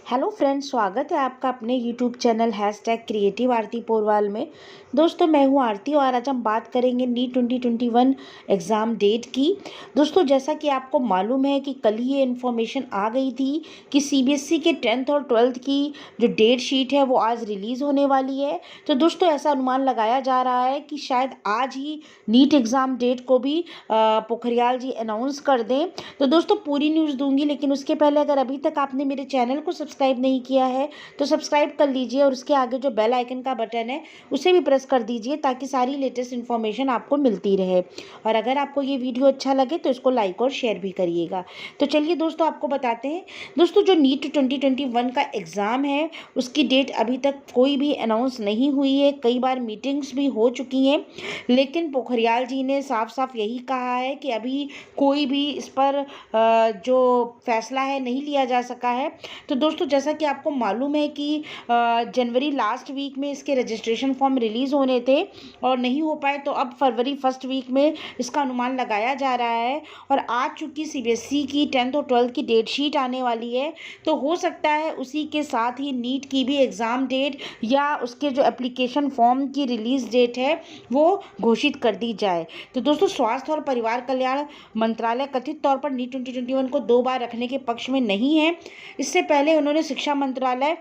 Hello friends, स्वागत है आपका अपने यूट्यूब चैनल #क्रिएटिव आरती पोरवाल में। दोस्तों, मैं हूं आरती और आज हम बात करेंगे नीट 2021 एग्ज़ाम डेट की। दोस्तों, जैसा कि आपको मालूम है कि कल ही ये इन्फॉर्मेशन आ गई थी कि सीबीएसई के 10th और 12th की जो डेट शीट है वो आज रिलीज़ होने वाली है। तो दोस्तों, ऐसा अनुमान लगाया जा रहा है कि शायद आज ही नीट एग्ज़ाम डेट को भी पोखरियाल जी अनाउंस कर दें। तो दोस्तों, पूरी न्यूज़ दूंगी, लेकिन उसके पहले अगर अभी तक आपने मेरे चैनल को सब्सक्राइब नहीं किया है तो सब्सक्राइब कर लीजिए और उसके आगे जो बेल आइकन का बटन है उसे भी प्रेस कर दीजिए ताकि सारी लेटेस्ट इन्फॉर्मेशन आपको मिलती रहे। और अगर आपको ये वीडियो अच्छा लगे तो इसको लाइक और शेयर भी करिएगा। तो चलिए दोस्तों, आपको बताते हैं। दोस्तों, जो नीट 2021 का एग्ज़ाम है उसकी डेट अभी तक कोई भी अनाउंस नहीं हुई है। कई बार मीटिंग्स भी हो चुकी हैं, लेकिन पोखरियाल जी ने साफ साफ यही कहा है कि अभी कोई भी इस पर जो फैसला है नहीं लिया जा सका है। तो दोस्तों, जैसा कि आपको मालूम है कि जनवरी लास्ट वीक में इसके रजिस्ट्रेशन फॉर्म रिलीज़ होने थे और नहीं हो पाए, तो अब फरवरी फर्स्ट वीक में इसका अनुमान लगाया जा रहा है। और आज चूँकि सीबीएसई की 10th और 12th की डेट शीट आने वाली है, तो हो सकता है उसी के साथ ही नीट की भी एग्ज़ाम डेट या उसके जो एप्लीकेशन फॉर्म की रिलीज़ डेट है वो घोषित कर दी जाए। तो दोस्तों, स्वास्थ्य और परिवार कल्याण मंत्रालय कथित तौर पर नीट 2021 को 2 बार रखने के पक्ष में नहीं है। इससे पहले उन्होंने शिक्षा मंत्रालय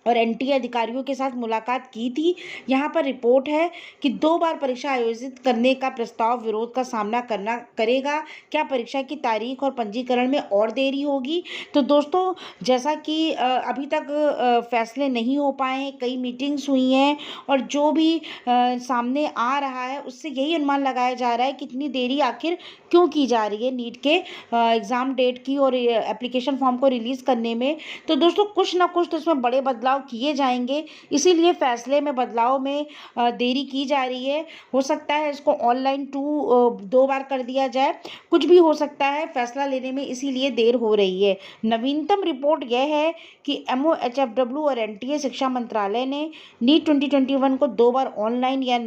और एनटीए अधिकारियों के साथ मुलाकात की थी। यहाँ पर रिपोर्ट है कि 2 बार परीक्षा आयोजित करने का प्रस्ताव विरोध का सामना करना करेगा। क्या परीक्षा की तारीख और पंजीकरण में और देरी होगी? तो दोस्तों, जैसा कि अभी तक फैसले नहीं हो पाए हैं, कई मीटिंग्स हुई हैं और जो भी सामने आ रहा है उससे यही अनुमान लगाया जा रहा है कि इतनी देरी आखिर क्यों की जा रही है नीट के एग्ज़ाम डेट की और एप्लीकेशन फॉर्म को रिलीज़ करने में। तो दोस्तों, कुछ ना कुछ तो इसमें बड़े बदलाव किए जाएंगे, इसीलिए फैसले में बदलाव में देरी की जा रही है। हो सकता है इसको ऑनलाइन 2 बार कर दिया जाए, कुछ भी हो सकता है, फैसला लेने में इसीलिए देर हो रही है। नवीनतम रिपोर्ट यह है कि एमओएचएफडब्ल्यू और एनटीए शिक्षा मंत्रालय ने नीट 2021 को 2 बार ऑनलाइन या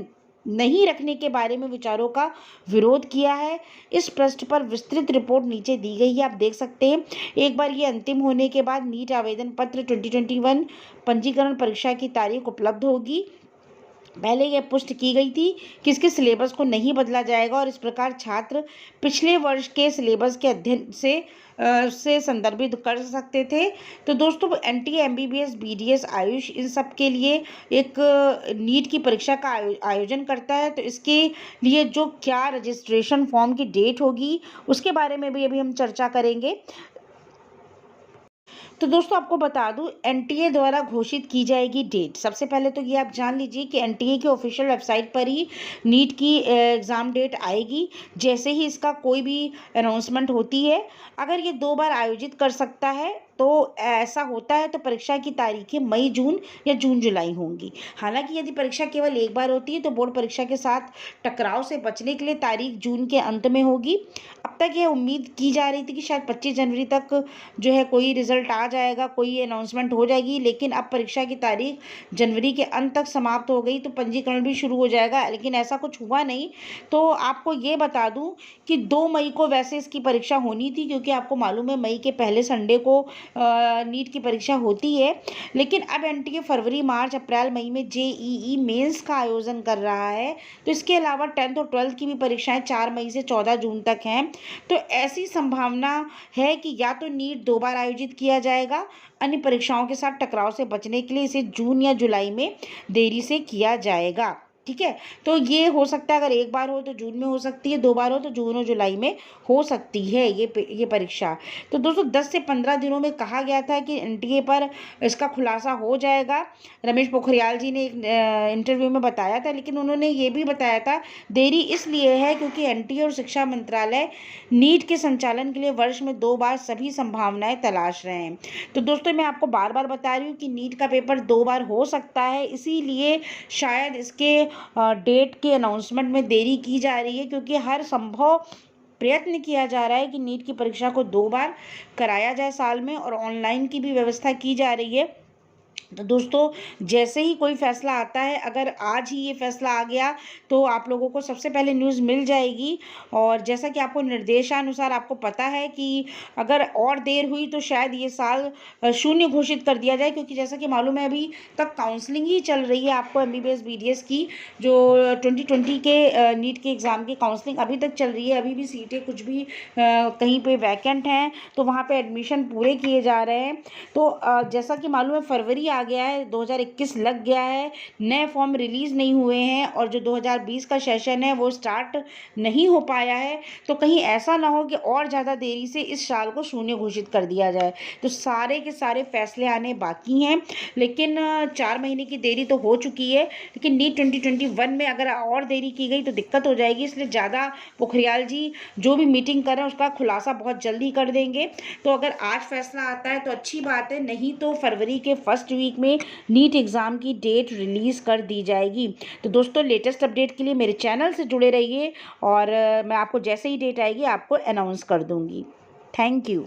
नहीं रखने के बारे में विचारों का विरोध किया है। इस पृष्ठ पर विस्तृत रिपोर्ट नीचे दी गई है, आप देख सकते हैं। एक बार ये अंतिम होने के बाद नीट आवेदन पत्र 2021 पंजीकरण परीक्षा की तारीख उपलब्ध होगी। पहले यह पुष्टि की गई थी कि इसके सिलेबस को नहीं बदला जाएगा और इस प्रकार छात्र पिछले वर्ष के सिलेबस के अध्ययन से संदर्भित कर सकते थे। तो दोस्तों, एनटीए, एमबीबीएस, बीडीएस, आयुष, इन सब के लिए एक नीट की परीक्षा का आयोजन करता है। तो इसके लिए जो क्या रजिस्ट्रेशन फॉर्म की डेट होगी उसके बारे में भी अभी हम चर्चा करेंगे। तो दोस्तों, आपको बता दूं, एनटीए द्वारा घोषित की जाएगी डेट। सबसे पहले तो ये आप जान लीजिए कि एनटीए की ऑफिशियल वेबसाइट पर ही नीट की एग्ज़ाम डेट आएगी जैसे ही इसका कोई भी अनाउंसमेंट होती है। अगर ये 2 बार आयोजित कर सकता है तो ऐसा होता है तो परीक्षा की तारीखें मई जून या जून जुलाई होंगी। हालांकि यदि परीक्षा केवल एक बार होती है तो बोर्ड परीक्षा के साथ टकराव से बचने के लिए तारीख जून के अंत में होगी। अब तक ये उम्मीद की जा रही थी कि शायद 25 जनवरी तक जो है कोई रिजल्ट आ जाएगा, कोई अनाउंसमेंट हो जाएगी, लेकिन अब परीक्षा की तारीख जनवरी के अंत तक समाप्त हो गई तो पंजीकरण भी शुरू हो जाएगा, लेकिन ऐसा कुछ हुआ नहीं। तो आपको ये बता दूं कि 2 मई को वैसे इसकी परीक्षा होनी थी, क्योंकि आपको मालूम है मई के पहले संडे को नीट की परीक्षा होती है। लेकिन अब एनटीए फरवरी, मार्च, अप्रैल, मई में जेईई मेंस का आयोजन कर रहा है। तो इसके अलावा 10th और 12th की भी परीक्षाएं 4 मई से 14 जून तक हैं। तो ऐसी संभावना है कि या तो नीट 2 बार आयोजित किया जाएगा, अन्य परीक्षाओं के साथ टकराव से बचने के लिए इसे जून या जुलाई में देरी से किया जाएगा। ठीक है, तो ये हो सकता है, अगर एक बार हो तो जून में हो सकती है, 2 बार हो तो जून और जुलाई में हो सकती है ये परीक्षा। तो दोस्तों, 10 से 15 दिनों में कहा गया था कि एनटीए पर इसका खुलासा हो जाएगा। रमेश पोखरियाल जी ने एक इंटरव्यू में बताया था, लेकिन उन्होंने ये भी बताया था देरी इसलिए है क्योंकि एनटीए और शिक्षा मंत्रालय नीट के संचालन के लिए वर्ष में 2 बार सभी संभावनाएं तलाश रहे हैं। तो दोस्तों, मैं आपको बार बार बता रही हूँ कि नीट का पेपर 2 बार हो सकता है, इसीलिए शायद इसके डेट के अनाउंसमेंट में देरी की जा रही है, क्योंकि हर संभव प्रयत्न किया जा रहा है कि नीट की परीक्षा को 2 बार कराया जाए साल में, और ऑनलाइन की भी व्यवस्था की जा रही है। तो दोस्तों जैसे ही कोई फ़ैसला आता है, अगर आज ही ये फ़ैसला आ गया तो आप लोगों को सबसे पहले न्यूज़ मिल जाएगी। और जैसा कि आपको निर्देशानुसार आपको पता है कि अगर और देर हुई तो शायद ये साल शून्य घोषित कर दिया जाए, क्योंकि जैसा कि मालूम है अभी तक काउंसलिंग ही चल रही है आपको एमबीबीएस बीडीएस की। जो 2020 के नीट के एग्ज़ाम की काउंसलिंग अभी तक चल रही है, अभी भी सीटें कुछ भी कहीं पे वैकेंट हैं तो वहाँ पे एडमिशन पूरे किए जा रहे हैं। तो जैसा कि मालूम है फरवरी आ गया है, 2021 लग गया है, नए फॉर्म रिलीज़ नहीं हुए हैं और जो 2020 का सेशन है वो स्टार्ट नहीं हो पाया है। तो कहीं ऐसा ना हो कि और ज़्यादा देरी से इस साल को शून्य घोषित कर दिया जाए। तो सारे के सारे फैसले आने बाकी हैं, लेकिन 4 महीने की देरी तो हो चुकी है। लेकिन नीट 2021 में अगर और देरी की गई तो दिक्कत हो जाएगी, इसलिए ज़्यादा पोखरियाल जी जो भी मीटिंग कर रहे हैं उसका खुलासा बहुत जल्दी कर देंगे। तो अगर आज फैसला आता है तो अच्छी बात है, नहीं तो फरवरी के फर्स्ट वीक में नीट एग्ज़ाम की डेट रिलीज़ कर दी जाएगी। तो दोस्तों लेटेस्ट अपडेट के लिए मेरे चैनल से जुड़े रहिए और मैं आपको जैसे ही डेट आएगी आपको अनाउंस कर दूँगी। Thank you.